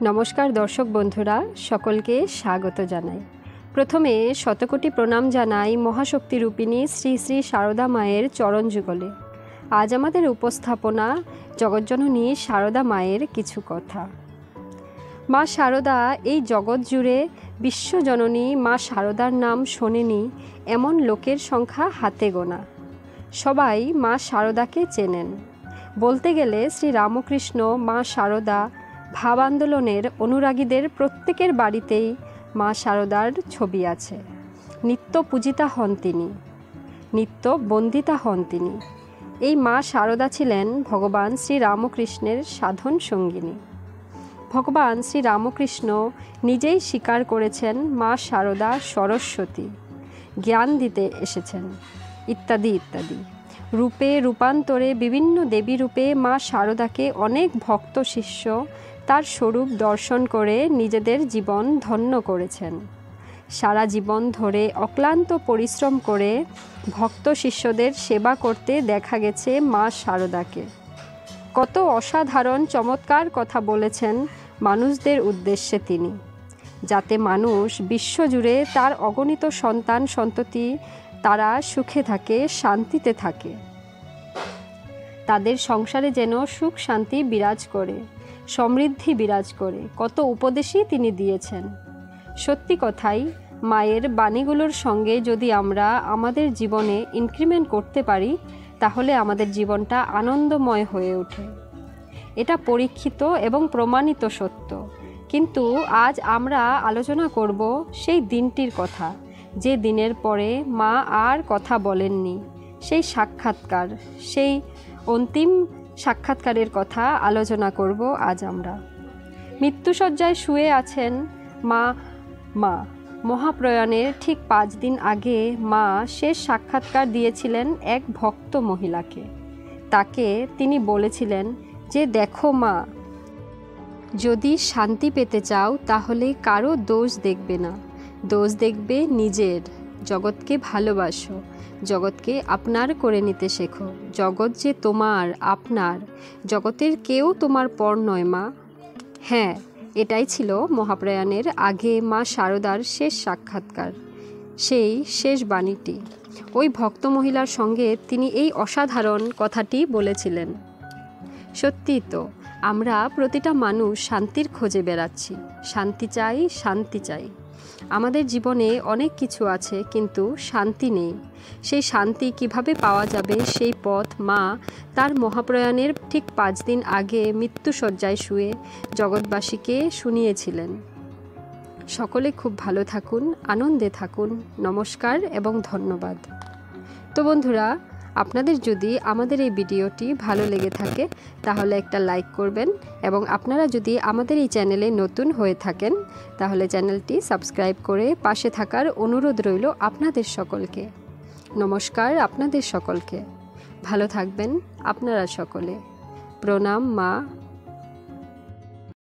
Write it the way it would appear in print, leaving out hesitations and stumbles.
নমস্কার দর্শক বন্ধুরা, সকলকে স্বাগত জানাই। প্রথমে শতকোটি প্রণাম জানাই মহাশক্তি রূপিণী শ্রী শ্রী শারদা মায়ের চরণ যুগলে। আজ আমাদের উপস্থাপনা জগজ্জননী শারদা মায়ের কিছু কথা। মা শারদা এই জগৎ জুড়ে বিশ্বজননী মা শারদার নাম শোনেনি এমন লোকের সংখ্যা হাতে গোনা। সবাই মা শারদাকে চেনেন। বলতে গেলে শ্রী রামকৃষ্ণ মা শারদা ভাব আন্দোলনের অনুরাগীদের প্রত্যেকের বাড়িতেই মা শারদার ছবি আছে। নিত্য পূজিতা হন তিনি, নিত্য বন্দিতা হন তিনি। এই মা শারদা ছিলেন ভগবান শ্রী রামকৃষ্ণের সাধন সঙ্গিনী। ভগবান শ্রী রামকৃষ্ণ নিজেই স্বীকার করেছেন মা শারদা সরস্বতী, জ্ঞান দিতে এসেছেন ইত্যাদি ইত্যাদি। রূপে রূপান্তরে বিভিন্ন দেবী রূপে মা শারদাকে অনেক ভক্ত শিষ্য তার স্বরূপ দর্শন করে নিজেদের জীবন ধন্য করেছেন। সারা জীবন ধরে অক্লান্ত পরিশ্রম করে ভক্ত শিষ্যদের সেবা করতে দেখা গেছে মা শারদাকে। কত অসাধারণ চমৎকার কথা বলেছেন মানুষদের উদ্দেশ্যে তিনি, যাতে মানুষ বিশ্বজুড়ে তার অগণিত সন্তান সন্ততি তারা সুখে থাকে, শান্তিতে থাকে। তাদের সংসারে যেন সুখ শান্তি বিরাজ করে, সমৃদ্ধি বিরাজ করে, কত উপদেশই তিনি দিয়েছেন। সত্যি কথাই, মায়ের বাণীগুলোর সঙ্গে যদি আমরা আমাদের জীবনে ইনক্রিমেন্ট করতে পারি তাহলে আমাদের জীবনটা আনন্দময় হয়ে ওঠে। এটা পরীক্ষিত এবং প্রমাণিত সত্য। কিন্তু আজ আমরা আলোচনা করব সেই দিনটির কথা, যে দিনের পরে মা আর কথা বলেননি। সেই সাক্ষাৎকার, সেই অন্তিম সাক্ষাৎকারের কথা আলোচনা করব আজ আমরা। মৃত্যুশয্যায় শুয়ে আছেন মা মহাপ্রয়াণের ঠিক 5 দিন আগে মা শেষ সাক্ষাৎকার দিয়েছিলেন এক ভক্ত মহিলাকে। তাকে তিনি বলেছিলেন যে, দেখো মা, যদি শান্তি পেতে চাও তাহলে কারো দোষ দেখবে না, দোষ দেখবে নিজের। জগৎকে ভালোবাসো, জগৎকে আপনার করে নিতে শেখো। জগৎ যে তোমার, আপনার, জগতের কেউ তোমার পর নয় মা। হ্যাঁ, এটাই ছিল মহাপ্রয়াণের আগে মা শারদার শেষ সাক্ষাৎকার, সেই শেষ বাণীটি। ওই ভক্ত মহিলার সঙ্গে তিনি এই অসাধারণ কথাটি বলেছিলেন। সত্যি তো, আমরা প্রতিটা মানুষ শান্তির খোঁজে বেড়াচ্ছি। শান্তি চাই, শান্তি চাই। আমাদের জীবনে অনেক কিছু আছে, কিন্তু শান্তি নেই। সেই শান্তি কিভাবে পাওয়া যাবে সেই পথ মা তার মহাপ্রয়াণের ঠিক 5 দিন আগে মৃত্যুশয্যায় শুয়ে জগৎবাসীকে শুনিয়েছিলেন। সকলে খুব ভালো থাকুন, আনন্দে থাকুন। নমস্কার এবং ধন্যবাদ। তো বন্ধুরা, আপনাদের যদি আমাদের এই ভিডিওটি ভালো লেগে থাকে তাহলে একটা লাইক করবেন, এবং আপনারা যদি আমাদের এই চ্যানেলে নতুন হয়ে থাকেন তাহলে চ্যানেলটি সাবস্ক্রাইব করে পাশে থাকার অনুরোধ রইল আপনাদের সকলকে। নমস্কার আপনাদের সকলকে। ভালো থাকবেন আপনারা সকলে। প্রণাম মা।